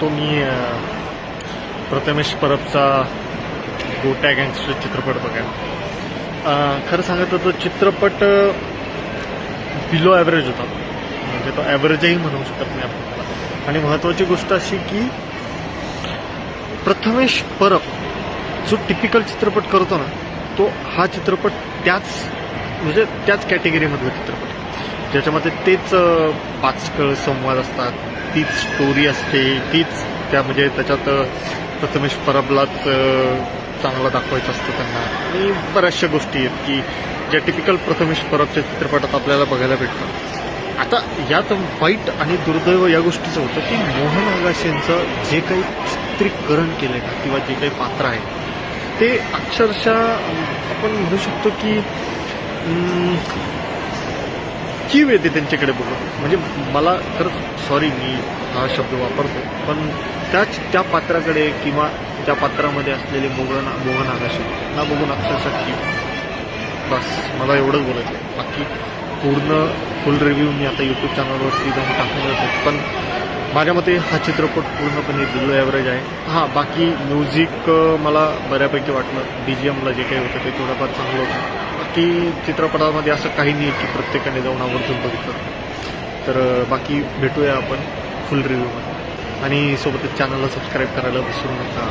तो मी प्रथमेश परबचा गोट्या गँगस्टर चित्रपट बघायला. खरं सांगितलं तर चित्रपट बिलो ॲव्हरेज होता, म्हणजे तो ॲव्हरेजही म्हणू शकत नाही आपण. आणि महत्त्वाची गोष्ट अशी की प्रथमेश परब जो टिपिकल चित्रपट करतो ना, तो हा चित्रपट त्याच कॅटेगरीमधला चित्रपट, ज्याच्यामध्ये तेच पाचकळ संवाद असतात, तीच स्टोरी असते, तीच म्हणजे त्याच्यात प्रथमेश परबलाच चांगला दाखवायचं असतं त्यांना. आणि बऱ्याचशा गोष्टी आहेत की ज्या टिपिकल प्रथमेश परबच्या चित्रपटात आपल्याला बघायला भेटतात. आता यात वाईट आणि दुर्दैव या गोष्टीचं होतं की मोहन आगाशेंचं जे काही चित्रीकरण केलं आहे ना, किंवा जे काही पात्र आहे ते अक्षरशः आपण म्हणू शकतो की कीव येते त्यांच्याकडे बघून. म्हणजे मला खरंच सॉरी मी हा शब्द वापरतो, पण त्या पात्राकडे किंवा त्या पात्रामध्ये असलेले मोहन आगाशे ना बघून अक्षरशः कीव. बस मला एवढंच बोलायचं आहे. बाकी पूर्ण फुल रिव्ह्यू मी आता यूट्यूब चॅनलवरती जाऊन टाकूनच आहे, पण माझ्या मते हा चित्रपट पूर्णपणे बिलो ॲव्हरेज आहे. हां, बाकी म्युझिक मला बऱ्यापैकी वाटलं. BGMला जे काही होतं ते थोडंफार चांगलं होतं. बाकी चित्रपटामध्ये असं काही नाही की प्रत्येकाने जाऊन आवर्जून बघितलं. तर बाकी भेटूया आपण फुल रिव्ह्यूमध्ये, आणि सोबतच चॅनलला सबस्क्राईब करायला विसरू नका.